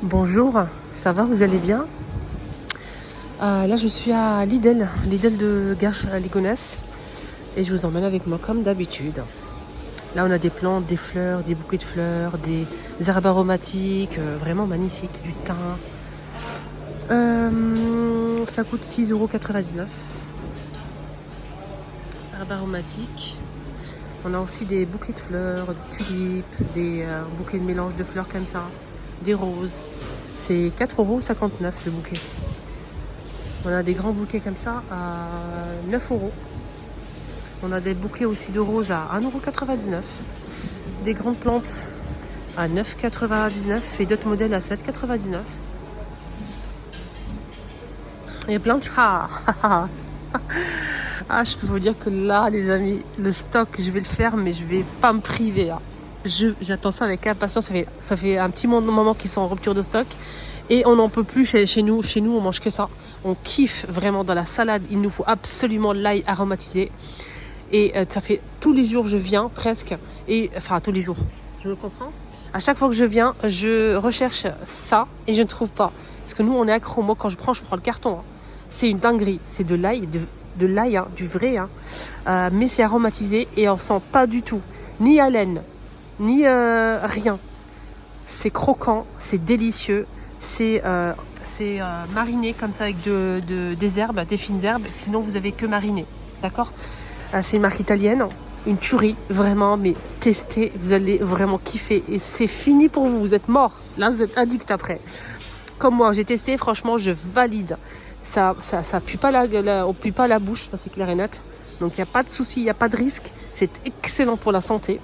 Bonjour, ça va, vous allez bien? Là, je suis à Lidl de Garches à Ligonnès. Et je vous emmène avec moi comme d'habitude. Là, on a des plantes, des fleurs, des bouquets de fleurs, des herbes aromatiques, vraiment magnifiques, du thym. Ça coûte 6,99 €. Herbes aromatiques. On a aussi des bouquets de fleurs, des tulipes, des bouquets de mélange de fleurs comme ça, des roses. C'est 4,59 € le bouquet. On a des grands bouquets comme ça à 9 €. On a des bouquets aussi de roses à 1,99 €. Des grandes plantes à 9,99 € et d'autres modèles à 7,99 €. Il y a plein de chats. Ah, je peux vous dire que là, les amis, le stock, je vais le faire, mais je vais pas me priver. J'attends ça avec impatience. Ça fait un petit moment qu'ils sont en rupture de stock. Et on n'en peut plus chez nous. Chez nous, on mange que ça. On kiffe vraiment dans la salade. Il nous faut absolument l'ail aromatisé. Et ça fait tous les jours, je viens presque. Et enfin, tous les jours. Je me comprends. À chaque fois que je viens, je recherche ça et je ne trouve pas. Parce que nous, on est accro. Moi, quand je prends le carton. C'est une dinguerie. C'est de l'ail, de l'ail, du vrai. Mais c'est aromatisé et on sent pas du tout ni haleine, ni rien. C'est croquant, c'est délicieux. C'est mariné comme ça avec des herbes, des fines herbes. Sinon, vous avez que mariné. D'accord? C'est une marque italienne. Une tuerie, vraiment. Mais testez, vous allez vraiment kiffer. Et c'est fini pour vous. Vous êtes mort. Là, vous êtes addict après. Comme moi, j'ai testé. Franchement, je valide. Ça pue pas on pue pas la bouche. Ça, c'est clair et net. Donc, il n'y a pas de souci. Il n'y a pas de risque. C'est excellent pour la santé.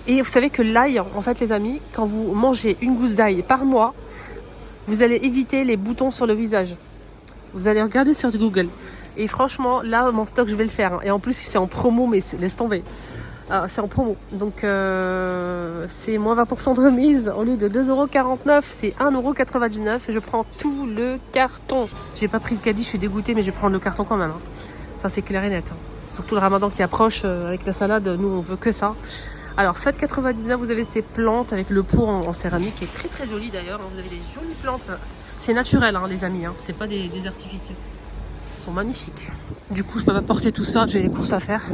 Et vous savez que l'ail, en fait, les amis, quand vous mangez une gousse d'ail par mois, vous allez éviter les boutons sur le visage. Vous allez regarder sur Google. Et franchement, là, mon stock, je vais le faire. Et en plus, c'est en promo, mais laisse tomber. C'est en promo. Donc, c'est moins 20% de remise. Au lieu de 2,49 €, c'est 1,99 €. Je prends tout le carton. J'ai pas pris le caddie, je suis dégoûtée, mais je vais prendre le carton quand même. Ça, c'est clair et net. Surtout le ramadan qui approche avec la salade. Nous, on veut que ça. Alors 7,99 €, vous avez ces plantes avec le pot en céramique qui est très très joli d'ailleurs. Vous avez des jolies plantes. C'est naturel les amis, c'est pas des artificiels. Ils sont magnifiques. Du coup je peux pas porter tout ça, j'ai les courses à faire.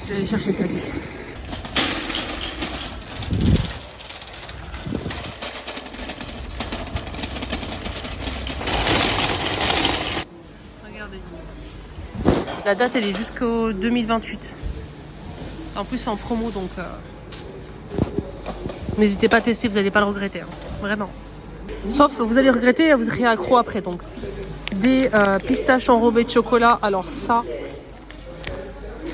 Je vais aller chercher le caddie. Regardez. La date elle est jusqu'au 2028. En plus c'est en promo donc n'hésitez pas à tester, vous n'allez pas le regretter. Vraiment. Sauf, vous allez regretter, vous serez accro après. Donc, des pistaches enrobées de chocolat. Alors ça,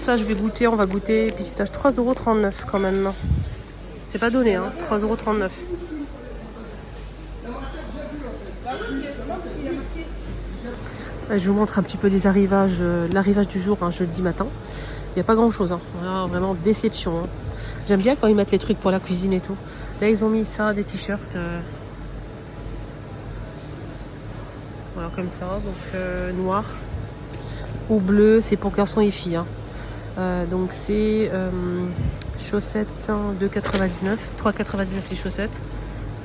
je vais goûter. On va goûter pistache 3,39 € quand même. C'est pas donné, 3,39 €. Je vous montre un petit peu les arrivages, l'arrivage du jour, jeudi matin. Il n'y a pas grand chose. Voilà, vraiment déception. J'aime bien quand ils mettent les trucs pour la cuisine et tout. Là, ils ont mis ça, des t-shirts. Voilà, comme ça. Donc, noir ou bleu. C'est pour garçons et filles. Donc, c'est chaussettes 2,99 €. 3,99 € les chaussettes.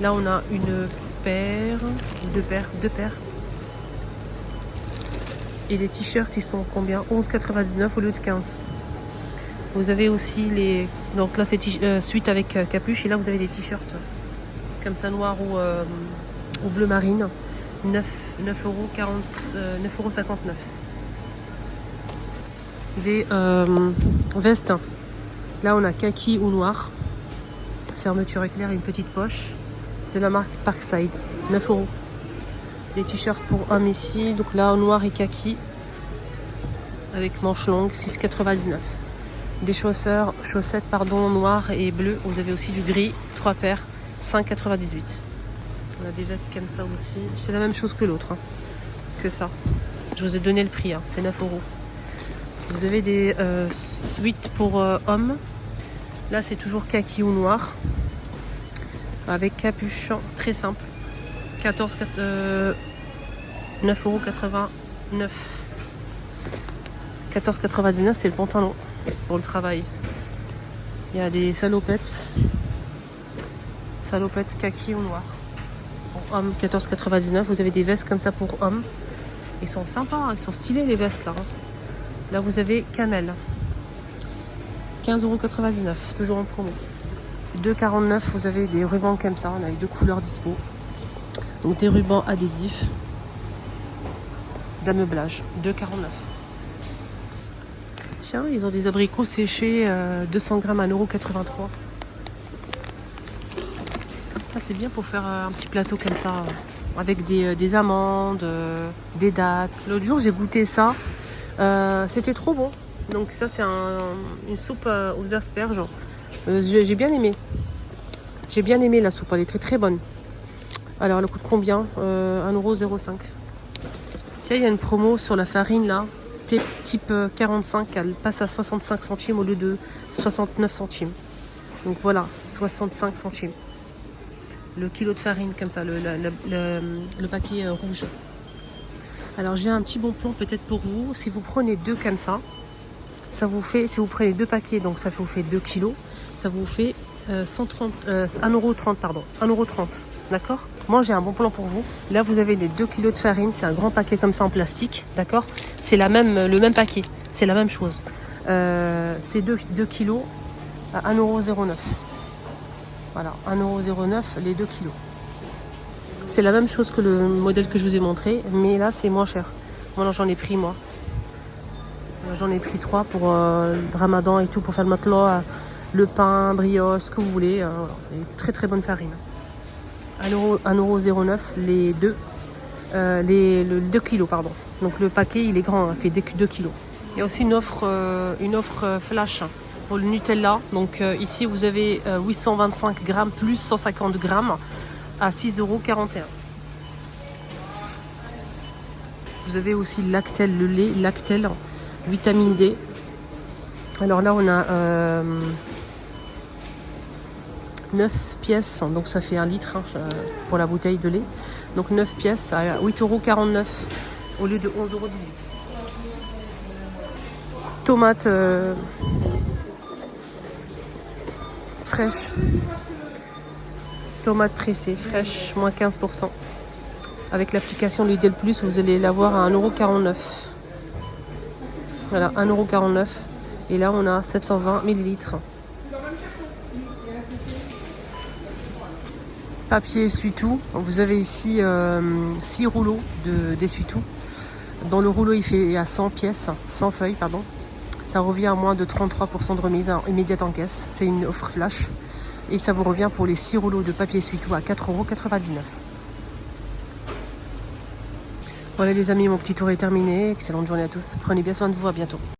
Là, on a une paire. Deux paires. Et les t-shirts, ils sont combien? 11,99 € au lieu de 15 €. Vous avez aussi les... Donc là, c'est suite avec capuche. Et là, vous avez des t-shirts comme ça, noir ou bleu marine. 9,59 €. Des vestes. Là, on a kaki ou noir. Fermeture éclair, une petite poche. De la marque Parkside. 9 €. Des t-shirts pour hommes ici. Donc là, noir et kaki. Avec manches longues. 6,99 €. Des chaussettes noires et bleues. Vous avez aussi du gris, 3 paires, 5,98 €. On a des vestes comme ça aussi. C'est la même chose que l'autre, que ça. Je vous ai donné le prix, c'est 9 €. Vous avez des 8 pour hommes. Là, c'est toujours kaki ou noir. Avec capuchon, très simple. 9,89 €. 14,99 €, c'est le pantalon pour le travail. Il y a des salopettes kaki ou noir. pour hommes, 14,99 €. Vous avez des vestes comme ça pour hommes. Ils sont sympas, ils sont stylés les vestes là. Là vous avez Camel. 15,99 €, toujours en promo. 2,49 €, vous avez des rubans comme ça, on a les 2 couleurs dispo. Donc des rubans adhésifs d'ameublage, 2,49 €. Tiens, ils ont des abricots séchés, 200 grammes, 1,83 €. Ah, c'est bien pour faire un petit plateau comme ça, avec des amandes, des dattes. L'autre jour, j'ai goûté ça. C'était trop bon. Donc ça, c'est une soupe aux asperges. J'ai bien aimé. J'ai bien aimé la soupe, elle est très très bonne. Alors, elle coûte combien 1,05 €. Tiens, il y a une promo sur la farine là. Type 45, elle passe à 65 centimes au lieu de 69 centimes. Donc voilà, 65 centimes. Le kilo de farine comme ça, le paquet rouge. Alors j'ai un petit bon plan peut-être pour vous. Si vous prenez 2 comme ça vous fait, si vous prenez 2 paquets, donc ça vous fait 2 kilos, ça vous fait 1,30 €, pardon, 1,30 €. D'accord? Moi j'ai un bon plan pour vous. Là vous avez les 2 kilos de farine, c'est un grand paquet comme ça en plastique, d'accord? C'est le même paquet, c'est la même chose. C'est 2 kilos à 1,09 €. Voilà, 1,09 € les 2 kilos. C'est la même chose que le modèle que je vous ai montré, mais là c'est moins cher. Moi j'en ai pris moi. J'en ai pris 3 pour le ramadan et tout, pour faire le matelas, le pain, brioche, ce que vous voulez. Voilà. Et très très bonne farine. 1,09 € les 2. Le 2 kilos, pardon. Donc le paquet il est grand, il fait 2 kilos. Il y a aussi une offre flash pour le Nutella. Donc ici vous avez 825 grammes plus 150 grammes à 6,41 €. Vous avez aussi Lactel, le lait Lactel, vitamine D. Alors là on a 9 pièces, donc ça fait 1 litre pour la bouteille de lait. Donc 9 pièces à 8,49 € au lieu de 11,18 €. Tomates fraîches. Tomates pressées, fraîches, moins 15%. Avec l'application Lidl Plus, vous allez l'avoir à 1,49 €. Voilà, 1,49 €. Et là, on a 720 millilitres. Papier essuie-tout. Vous avez ici 6 rouleaux d'essuie-tout. Dans le rouleau, il fait à 100 pièces, 100 feuilles, pardon. Ça revient à moins de 33% de remise immédiate en caisse. C'est une offre flash. Et ça vous revient pour les 6 rouleaux de papier essuie-tout à 4,99 €. Voilà les amis, mon petit tour est terminé. Excellente journée à tous. Prenez bien soin de vous, à bientôt.